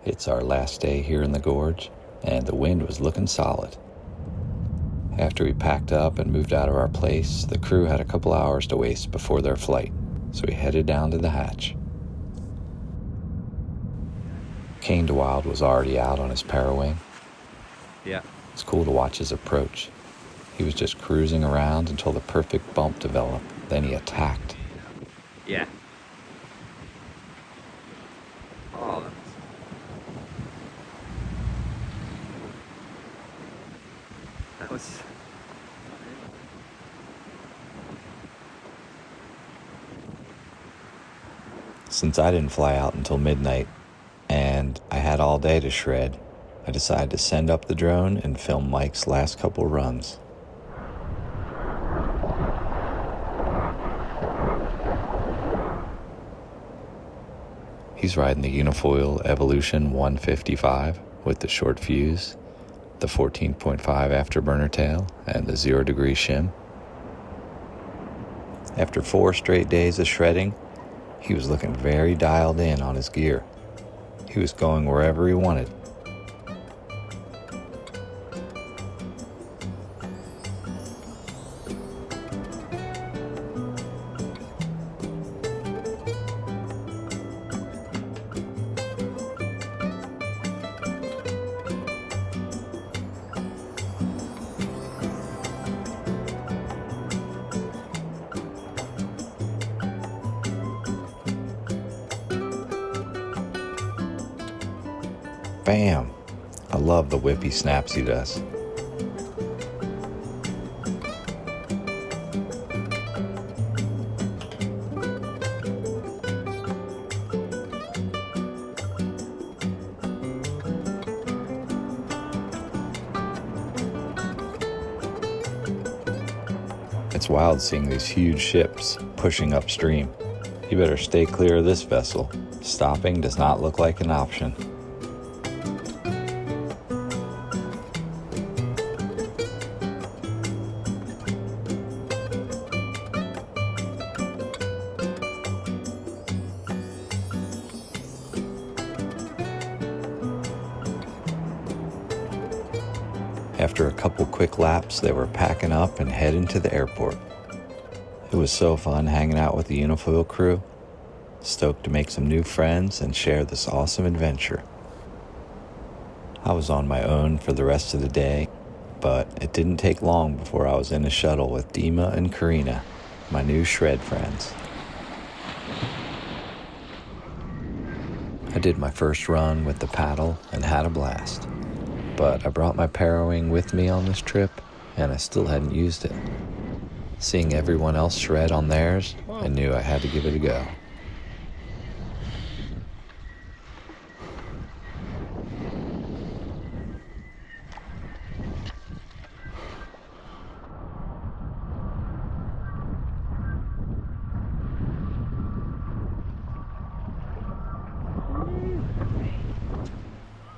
It's our last day here in the gorge, and the wind was looking solid. After we packed up and moved out of our place, the crew had a couple hours to waste before their flight, so we headed down to the hatch. Kane DeWild was already out on his parawing. Yeah. It's cool to watch his approach. He was just cruising around until the perfect bump developed, then he attacked. Yeah. That was... Since I didn't fly out until midnight, and I had all day to shred, I decided to send up the drone and film Mike's last couple runs. He's riding the Unifoil Evolution 155 with the short fuse, the 14.5 afterburner tail, and the 0-degree shim. After 4 straight days of shredding, he was looking very dialed in on his gear. He was going wherever he wanted. Bam! I love the whippy snaps he does. It's wild seeing these huge ships pushing upstream. You better stay clear of this vessel. Stopping does not look like an option. After a couple quick laps, they were packing up and heading to the airport. It was so fun hanging out with the Unifoil crew. Stoked to make some new friends and share this awesome adventure. I was on my own for the rest of the day, but it didn't take long before I was in a shuttle with Dima and Karina, my new shred friends. I did my first run with the paddle and had a blast. But I brought my parawing with me on this trip, and I still hadn't used it. Seeing everyone else shred on theirs, I knew I had to give it a go.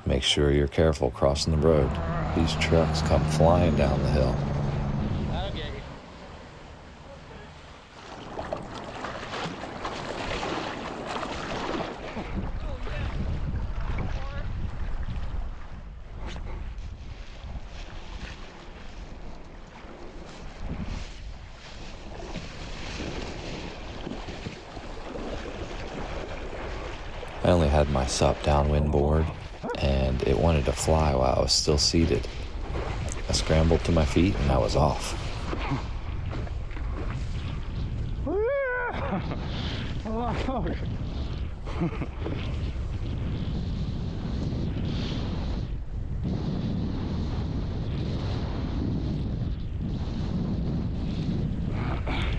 Make sure you're careful crossing the road. These trucks come flying down the hill. I only had my SUP downwind board, and it wanted to fly while I was still seated. I scrambled to my feet and I was off.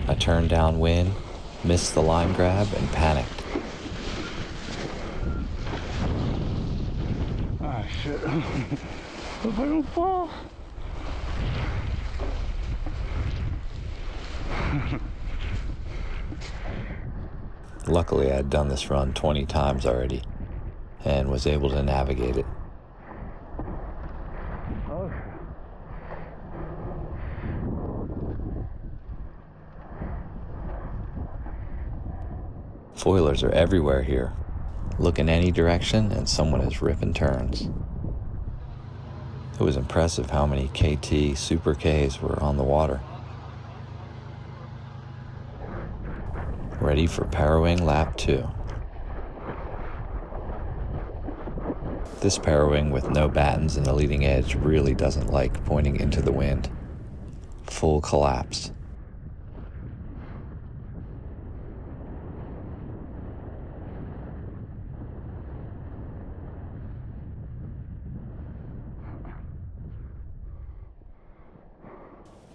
I turned downwind, missed the line grab, and panicked. Shit. If I don't fall. Luckily, I had done this run 20 times already and was able to navigate it. Foilers are everywhere here. Look in any direction and someone is ripping turns. It was impressive how many KT Super Ks were on the water. Ready for parawing lap 2. This parawing with no battens and a leading edge really doesn't like pointing into the wind. Full collapse.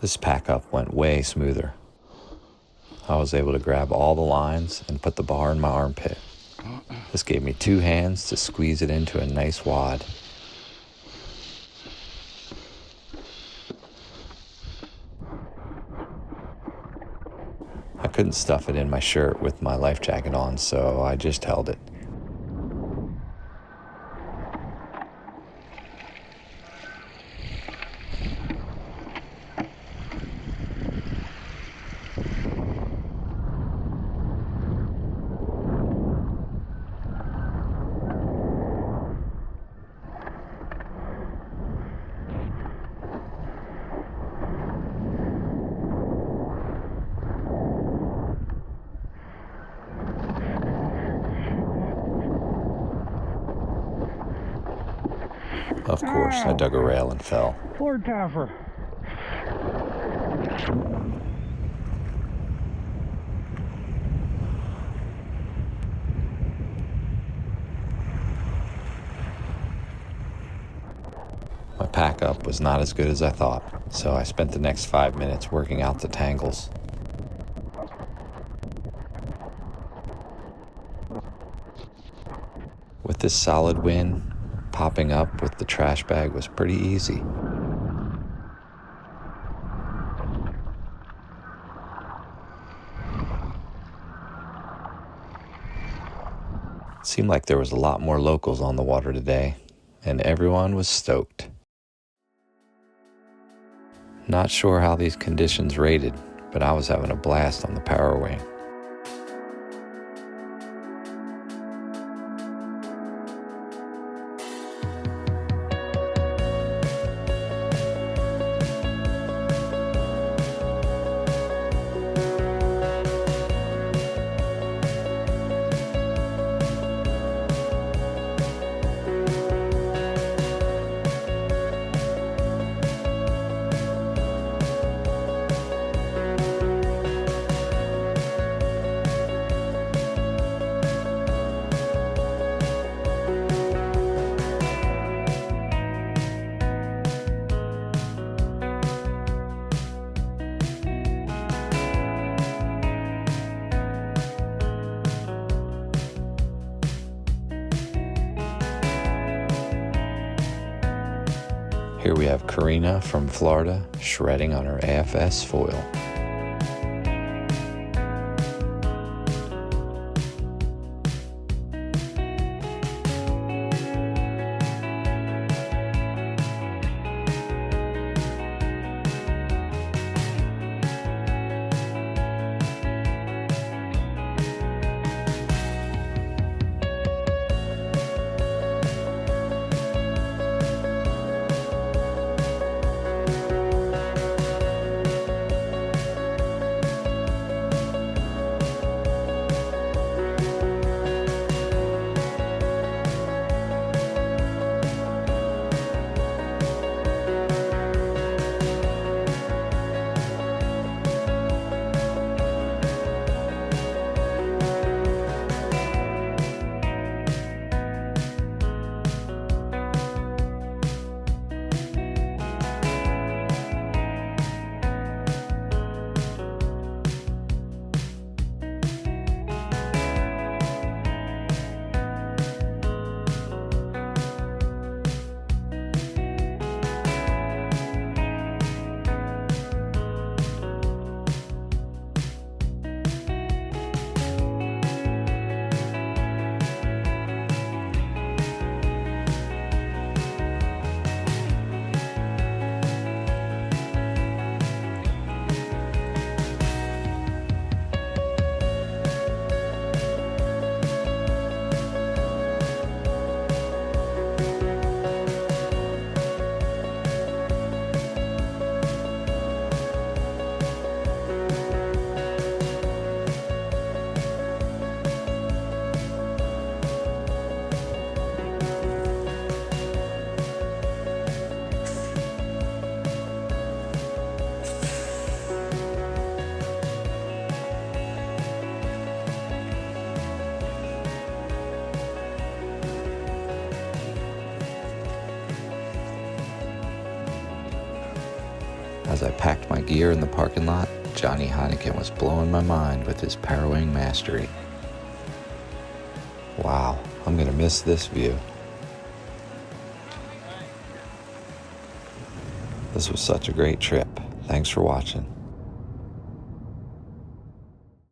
This pack up went way smoother. I was able to grab all the lines and put the bar in my armpit. This gave me 2 hands to squeeze it into a nice wad. I couldn't stuff it in my shirt with my life jacket on, so I just held it. Of course, I dug a rail and fell. Poor Taffer. My pack up was not as good as I thought, so I spent the next 5 minutes working out the tangles. With this solid wind, popping up with the trash bag was pretty easy. It seemed like there was a lot more locals on the water today, and everyone was stoked. Not sure how these conditions rated, but I was having a blast on the parawing. Here we have Karina from Florida shredding on her AFS foil. As I packed my gear in the parking lot, Johnny Heineken was blowing my mind with his parawing mastery. Wow, I'm gonna miss this view. This was such a great trip. Thanks for watching.